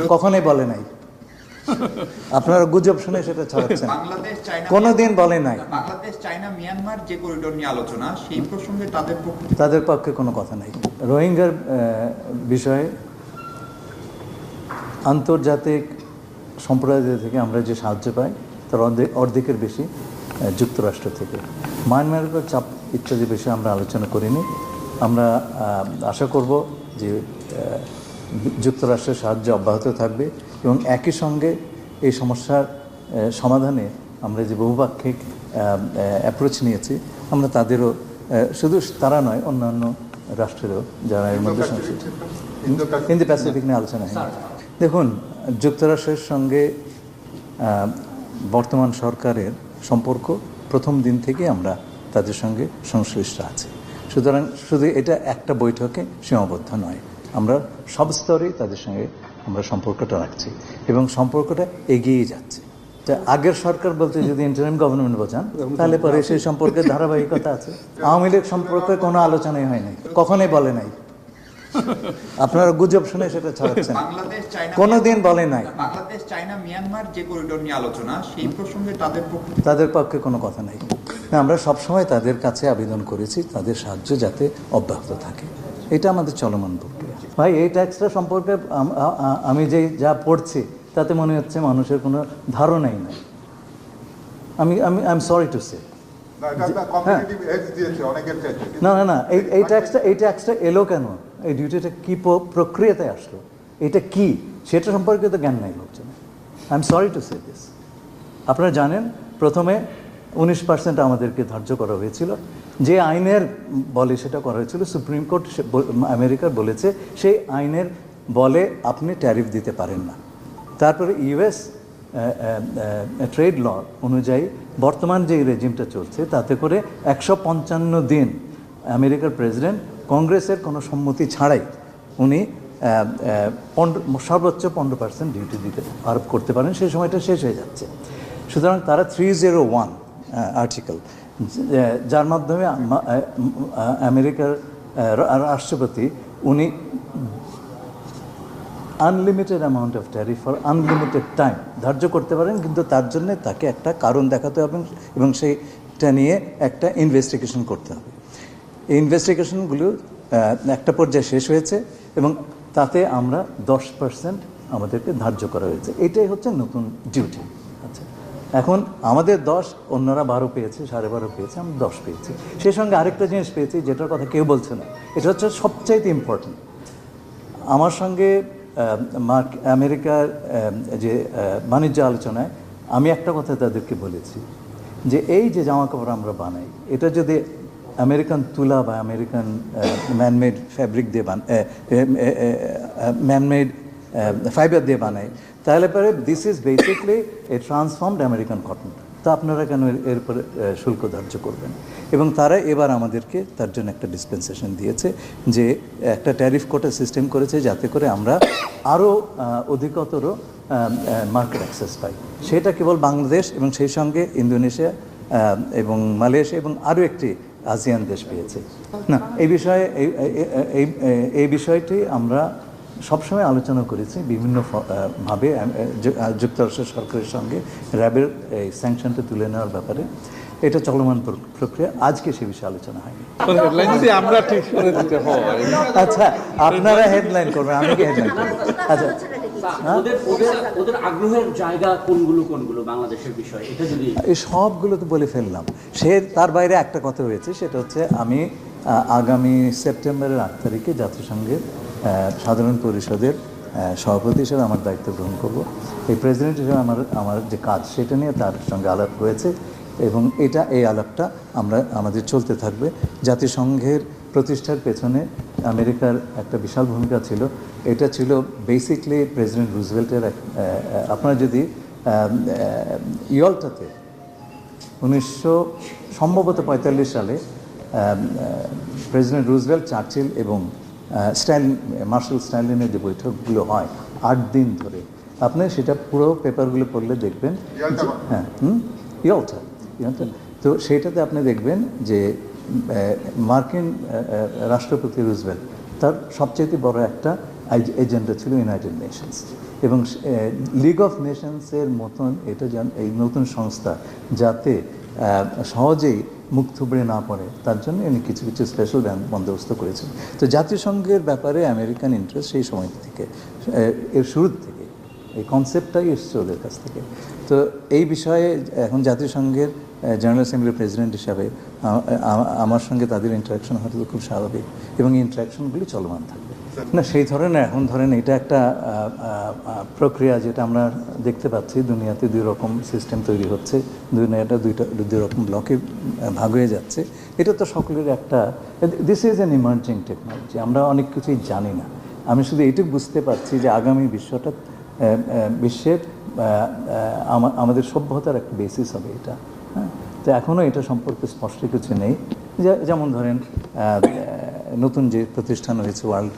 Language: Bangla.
কখনোই বলে নাই। আপনারা গুজব শুনে সেটা ছড়াচ্ছেন। বাংলাদেশ চায়না কোনোদিন বলে নাই। বাংলাদেশ চায়না মিয়ানমার যে করিডোর নিয়ে আলোচনা সেই প্রসঙ্গে তাদের পক্ষে কোনো কথা নাই। রোহিঙ্গার বিষয়ে আন্তর্জাতিক সম্প্রদায় থেকে আমরা যে সাহায্য পাই তার অর্ধেকের বেশি যুক্তরাষ্ট্র থেকে। মায়ানমারের উপর চাপ ইত্যাদি বিষয়ে আমরা আলোচনা করিনি। আমরা আশা করব যে যুক্তরাষ্ট্রের সাহায্য অব্যাহত থাকবে এবং একই সঙ্গে এই সমস্যার সমাধানে আমরা যে বহুপাক্ষিক অ্যাপ্রোচ নিয়েছি আমরা তাদেরও শুধু তারা নয় অন্যান্য রাষ্ট্রেরও যারা এর মধ্যে ইন্দো প্যাসিফিক নিয়ে আলোচনা হয়। দেখুন, যুক্তরাষ্ট্রের সঙ্গে বর্তমান সরকারের সম্পর্ক প্রথম দিন থেকে আমরা তাদের সঙ্গে সংশ্লিষ্ট আছি। সুতরাং শুধু এটা একটা বৈঠকে সীমাবদ্ধ নয়, আমরা সব স্তরেই তাদের সঙ্গে আমরা সম্পর্কটা রাখছি এবং সম্পর্কটা এগিয়ে যাচ্ছে। আগের সরকার বলতে যদি ইন্টারিম গভর্নমেন্ট বোঝান তাহলে পরে সেই সম্পর্কে ধারাবাহিকতা আছে। আওয়ামী লীগ সম্পর্কে কোনো আলোচনাই হয় নাই, কখনোই বলে নাই। আপনারা গুজব শুনে সেটা ছড়াচ্ছেন। কোনোদিন বলে নাই। বাংলাদেশ চায়না মিয়ানমার যে করিডোর নিয়ে আলোচনা সেই প্রসঙ্গে তাদের পক্ষে কোনো কথা নাই। আমরা সবসময় তাদের কাছে আবেদন করেছি তাদের সাহায্য যাতে অব্যাহত থাকে, এটা আমাদের চলমান প্রক্রিয়া। ভাই, এই ট্যাক্সটা সম্পর্কে আমি যা পড়ছি তাতে মনে হচ্ছে মানুষের কোনো ধারণাই নাই। I am sorry to say. না না না, এই ট্যাক্সটা এলো কেন, এই ডিউটিটা কি প্রক্রিয়াতে আসলো, এটা কি সেটা সম্পর্কে তো জ্ঞান নাই লোকজন। I am sorry to say this. আপনারা জানেন প্রথমে 19% আমাদেরকে ধার্য করা হয়েছিল, যে আইনের বলে সেটা করা হয়েছিল। সুপ্রিম কোর্ট আমেরিকার বলেছে সেই আইনের বলে আপনি ট্যারিফ দিতে পারেন না। তারপরে ইউএস ট্রেড ল অনুযায়ী বর্তমান যে রেজিমটা চলছে তাতে করে 155 দিন আমেরিকার প্রেসিডেন্ট কংগ্রেসের কোনো সম্মতি ছাড়াই উনি সর্বোচ্চ 15% ডিউটি দিতে আরোপ করতে পারেন। সেই সময়টা শেষ হয়ে যাচ্ছে। সুতরাং তারা 301 আর্টিকেল, যার মাধ্যমে আমেরিকার রাষ্ট্রপতি উনি unlimited amount of tariff for unlimited time ধার্য করতে পারেন, কিন্তু তার জন্য তাকে একটা কারণ দেখাতে হবে এবং সেইটা নিয়ে একটা ইনভেস্টিগেশন করতে হবে। এই ইনভেস্টিগেশনগুলো একটা পর্যায়ে শেষ হয়েছে এবং তাতে আমরা 10% আমাদেরকে ধার্য করা হয়েছে। এটাই হচ্ছে নতুন ডিউটি। আচ্ছা, এখন আমাদের 10, অন্যরা 12 পেয়েছে, 12.5 পেয়েছে, আমরা 10 পেয়েছি। সেই সঙ্গে আরেকটা জিনিস পেয়েছি যেটার কথা কেউ বলছে না, এটা হচ্ছে সবচাইতে ইম্পর্টেন্ট। আমার সঙ্গে আমেরিকার যে বাণিজ্য আলোচনায় আমি একটা কথা তাদেরকে বলেছি যে এই যে জামা কাপড় আমরা বানাই, এটা যদি আমেরিকান তুলা বা আমেরিকান ম্যানমেড ফ্যাব্রিক দিয়ে ম্যানমেড ফাইবার দিয়ে বানাই, তাহলে পরে this is basically A transformed American cotton. তা আপনারা কেন এর উপরে শুল্ক ধার্য করবেন? এবং তারা এবার আমাদেরকে তার জন্য একটা ডিসপেন্সেশন দিয়েছে, যে একটা ট্যারিফ কোটা সিস্টেম করেছে যাতে করে আমরা আরও অধিকতর মার্কেট অ্যাক্সেস পাই। সেটা কেবল বাংলাদেশ এবং সেই সঙ্গে ইন্দোনেশিয়া এবং মালয়েশিয়া এবং আরও একটি আসিয়ান দেশ পেয়েছে। না, এই বিষয়টি আমরা সবসময় আলোচনা করেছি বিভিন্নভাবে যুক্তরাষ্ট্রের সরকারের সঙ্গে র্যাবের এই স্যাংশনটা তুলে নেওয়ার ব্যাপারে। এটা চলমান প্রক্রিয়া, আজকে সে বিষয়ে আলোচনা হয়নি। আমরা ঠিক করে দিতে হয়। আচ্ছা, আপনারা হেডলাইন করবেন, আমি কি হেডলাইন করবো? আচ্ছা, ওদের আগ্রহের জায়গা কোনগুলো বাংলাদেশের বিষয়, এটা যদি এই সবগুলো তো বলে ফেললাম। তার বাইরে একটা কথা হয়েছে, সেটা হচ্ছে আমি আগামী সেপ্টেম্বরের 8 তারিখে জাতিসংঘের সাধারণ পরিষদের সভাপতি হিসেবে আমার দায়িত্ব গ্রহণ করব। এই প্রেসিডেন্ট হিসেবে আমার যে কাজ সেটা নিয়ে তার সঙ্গে আলাপ হয়েছে এবং এই আলাপটা আমাদের চলতে থাকবে। জাতিসংঘের প্রতিষ্ঠার পেছনে আমেরিকার একটা বিশাল ভূমিকা ছিল। এটা ছিল বেসিকলি প্রেসিডেন্ট রুজভেল্টের। আপনারা যদি ইয়ল্টাতে 1945 সালে প্রেসিডেন্ট রুজভেল্ট, চার্চিল এবং মার্শাল স্ট্যানলিনের যে বৈঠকগুলো হয় 8 দিন ধরে, আপনি সেটা পুরো পেপারগুলো পড়লে দেখবেন। হ্যাঁ, ইয়ল্টা। তো সেইটাতে আপনি দেখবেন যে মার্কিন রাষ্ট্রপতি রুজভেল্ট তার সবচেয়ে বড় একটা এজেন্ডা ছিল ইউনাইটেড নেশনস, এবং লিগ অফ নেশনসের মতন এটা এই নতুন সংস্থা যাতে সহজেই মুখ থুবড়ে না পড়ে তার জন্য উনি কিছু কিছু স্পেশাল বন্দোবস্ত করেছেন। তো জাতিসংঘের ব্যাপারে আমেরিকান ইন্টারেস্ট সেই সময় থেকে, এর শুরু থেকে এই কনসেপ্টটাই এসছে ওদের কাছ থেকে। তো এই বিষয়ে এখন জাতিসংঘের জেনারেল অ্যাসেম্বলির প্রেসিডেন্ট হিসাবে আমার সঙ্গে তাদের ইন্টারাকশন হয়তো খুব স্বাভাবিক, এবং এই ইন্টারাকশনগুলি চলমান থাকবে। না, সেই ধরনের এখন ধরেন এটা একটা প্রক্রিয়া যেটা আমরা দেখতে পাচ্ছি, দুনিয়াতে দুই রকম সিস্টেম তৈরি হচ্ছে, দুনিয়াটা দুই রকম ব্লকে ভাগ হয়ে যাচ্ছে। এটা তো সকলের একটা, this is an emerging technology, আমরা অনেক কিছুই জানি না। আমি শুধু এইটুকু বুঝতে পারছি যে আগামী বিশ্বের আমাদের সভ্যতার একটা বেসিস হবে এটা। হ্যাঁ, তো এখনও এটা সম্পর্কে স্পষ্ট কিছু নেই। যেমন ধরেন নতুন যে প্রতিষ্ঠান হয়েছে ওয়ার্ল্ড